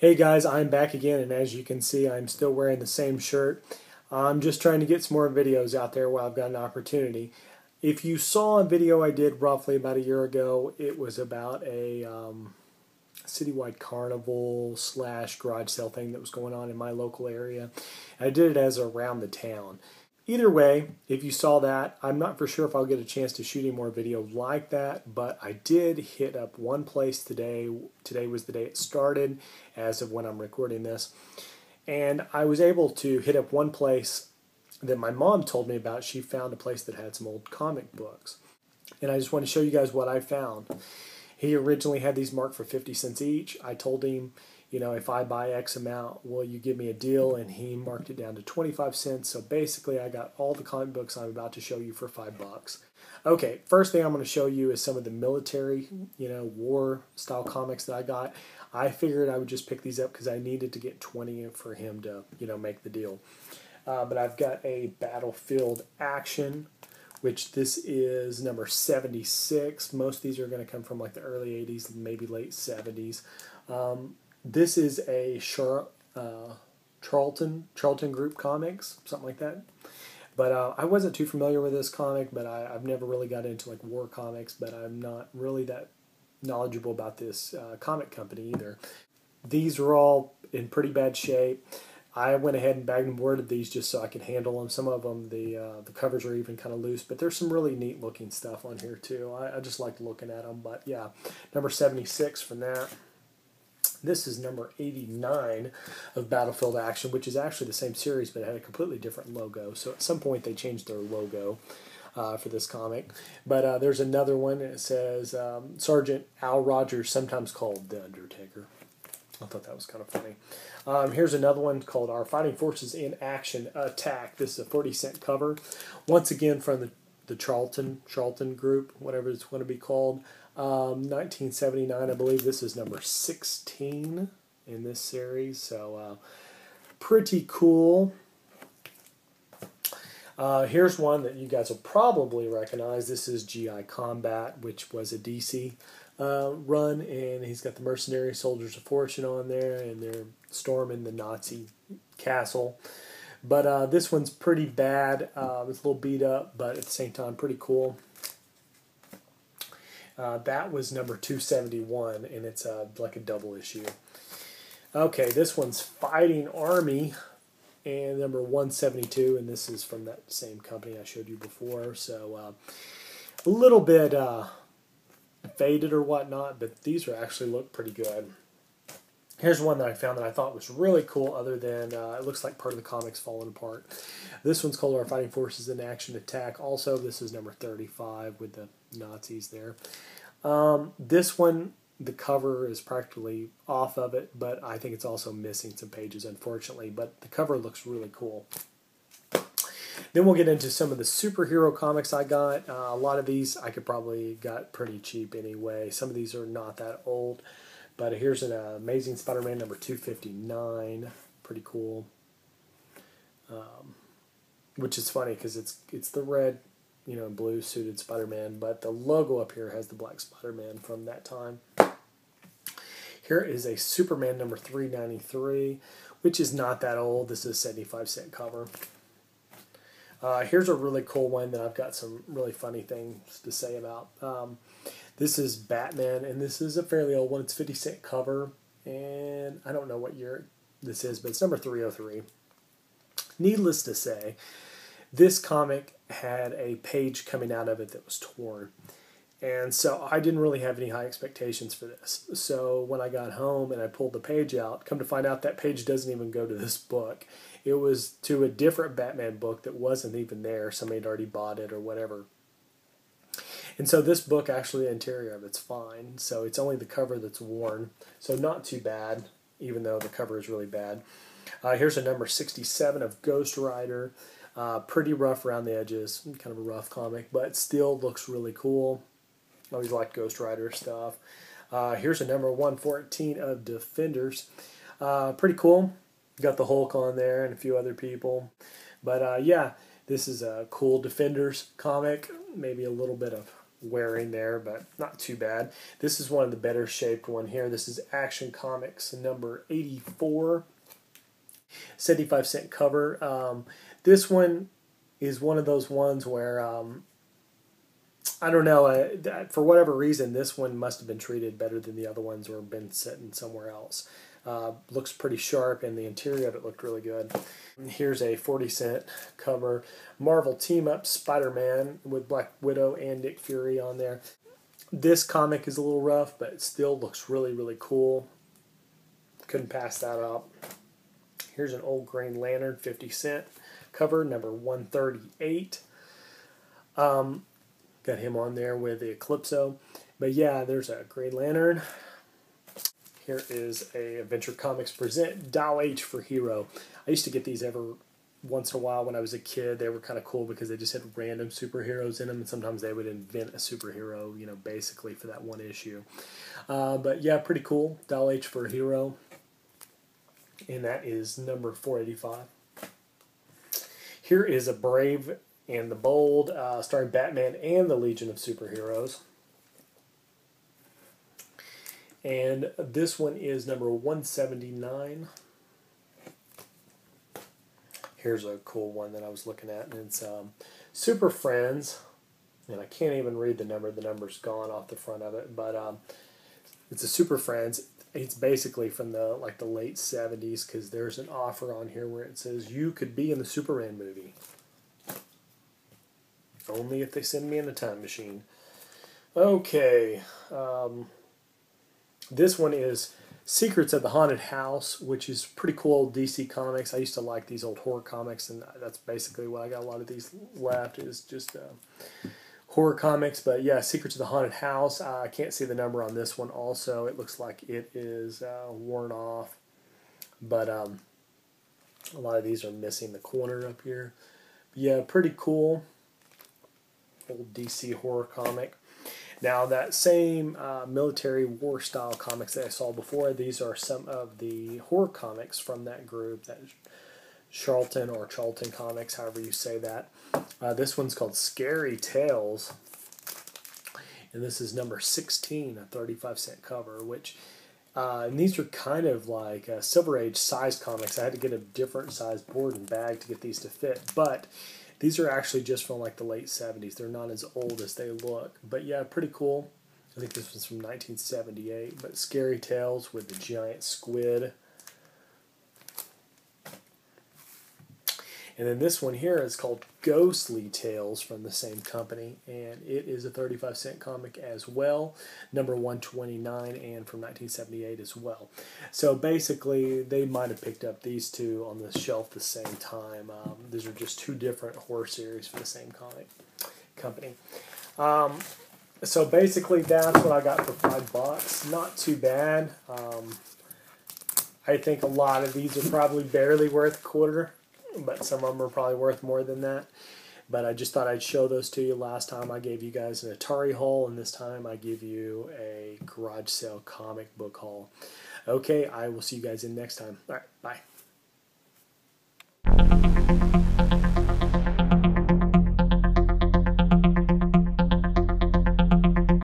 Hey guys, I'm back again, and as you can see, I'm still wearing the same shirt. I'm just trying to get some more videos out there while I've got an opportunity. If you saw a video I did roughly about a year ago, it was about a citywide carnival / garage sale thing that was going on in my local area. I did it as around the town. Either way, if you saw that, I'm not for sure if I'll get a chance to shoot any more video like that, but I did hit up one place today. Today was the day it started, as of when I'm recording this. And I was able to hit up one place that my mom told me about. She found a place that had some old comic books. And I just want to show you guys what I found. He originally had these marked for 50 cents each. I told him, you know, if I buy X amount, will you give me a deal? And he marked it down to 25 cents. So basically, I got all the comic books I'm about to show you for $5. Okay, first thing I'm going to show you is some of the military, war style comics that I got. I figured I would just pick these up because I needed to get 20 for him to, make the deal. But I've got a Battlefield Action, which this is number 76. Most of these are going to come from like the early 80s, maybe late 70s. This is a Charlton Group Comics, something like that. But I wasn't too familiar with this comic, but I've never really got into like war comics, but I'm not really that knowledgeable about this comic company either. These are all in pretty bad shape. I went ahead and bagged and boarded these just so I could handle them. Some of them, the covers are even kind of loose, but there's some really neat looking stuff on here too. I just like looking at them, but yeah, number 76 from that. This is number 89 of Battlefield Action, which is actually the same series, but it had a completely different logo. So at some point they changed their logo for this comic. But there's another one, and it says Sergeant Al Rogers, sometimes called The Undertaker. I thought that was kind of funny. Here's another one called Our Fighting Forces in Action Attack. This is a 40-cent cover. Once again from the Charlton Group, whatever it's going to be called. 1979, I believe. This is number 16 in this series. So pretty cool. Here's one that you guys will probably recognize. This is GI Combat, which was a DC run, and he's got the mercenary soldiers of fortune on there, and they're storming the Nazi castle. But this one's pretty bad. It's a little beat up, but at the same time pretty cool. That was number 271, and it's like a double issue. Okay, this one's Fighting Army, and number 172, and this is from that same company I showed you before. So a little bit faded or whatnot, but these actually look pretty good. Here's one that I found that I thought was really cool, other than it looks like part of the comic's falling apart. This one's called Our Fighting Forces in Action Attack. Also, this is number 35 with the Nazis there. This one, the cover is practically off of it, but I think it's also missing some pages, unfortunately. But the cover looks really cool. Then we'll get into some of the superhero comics I got. A lot of these I could probably got pretty cheap anyway. Some of these are not that old. But here's an Amazing Spider-Man number 259. Pretty cool. Which is funny because it's the red, blue suited Spider-Man, but the logo up here has the black Spider-Man from that time. Here is a Superman number 393, which is not that old. This is a 75-cent cover. Here's a really cool one that I've got some really funny things to say about. This is Batman, and this is a fairly old one. It's 50-cent cover, and I don't know what year this is, but it's number 303. Needless to say, this comic had a page coming out of it that was torn, and so I didn't really have any high expectations for this. So when I got home and I pulled the page out, come to find out that page doesn't even go to this book. It was to a different Batman book that wasn't even there. Somebody had already bought it or whatever. And so this book, actually, the interior of it's fine. So it's only the cover that's worn. So not too bad, even though the cover is really bad. Here's a number 67 of Ghost Rider. Pretty rough around the edges. Kind of a rough comic, but still looks really cool. Always liked Ghost Rider stuff. Here's a number 114 of Defenders. Pretty cool. Got the Hulk on there and a few other people. But yeah, this is a cool Defenders comic. Maybe a little bit of wearing there, but not too bad. This is one of the better shaped one here. This is Action Comics number 84, 75-cent cover. This one is one of those ones where I don't know, for whatever reason, this one must have been treated better than the other ones or been sitting somewhere else. Looks pretty sharp, and the interior of it looked really good. Here's a 40-cent cover. Marvel Team Up Spider-Man with Black Widow and Nick Fury on there. This comic is a little rough, but it still looks really, really cool. Couldn't pass that up. Here's an old Green Lantern 50-cent cover, number 138. Got him on there with the Eclipso. But yeah, there's a Green Lantern. Here is a Adventure Comics Present Doll H for Hero. I used to get these every once in a while when I was a kid. They were kind of cool because they just had random superheroes in them, and sometimes they would invent a superhero, you know, basically for that one issue. But yeah, pretty cool. Doll H for Hero. And that is number 485. Here is a Brave and the Bold, starring Batman and the Legion of Superheroes. And this one is number 179. Here's a cool one that I was looking at, and it's Super Friends. And I can't even read the number. The number's gone off the front of it, but it's a Super Friends. It's basically from the late 70s, because there's an offer on here where it says you could be in the Superman movie. Only if they send me in a time machine. Okay. This one is Secrets of the Haunted House, which is pretty cool old DC comics. I used to like these old horror comics, and that's basically what I got a lot of these left, is just horror comics. But yeah, Secrets of the Haunted House. I can't see the number on this one also. It looks like it is worn off. But a lot of these are missing the corner up here. But yeah, pretty cool old DC horror comic. Now, that same military war style comics that I saw before, these are some of the horror comics from that group, that Charlton Comics, however you say that. This one's called Scary Tales, and this is number 16, a 35-cent cover, which, and these are kind of like Silver Age size comics. I had to get a different size board and bag to get these to fit, but these are actually just from like the late 70s. They're not as old as they look. But yeah, pretty cool. I think this was from 1978. But Scary Tales with the giant squid. And then this one here is called Ghostly Tales from the same company. And it is a 35-cent comic as well. Number 129 and from 1978 as well. So basically, they might have picked up these two on the shelf at the same time. These are just two different horror series for the same comic company. So basically, that's what I got for $5. Not too bad. I think a lot of these are probably barely worth a quarter, but some of them are probably worth more than that. But I just thought I'd show those to you. Last time I gave you guys an Atari haul, and this time I give you a garage sale comic book haul. Okay, I will see you guys in next time. All right, bye.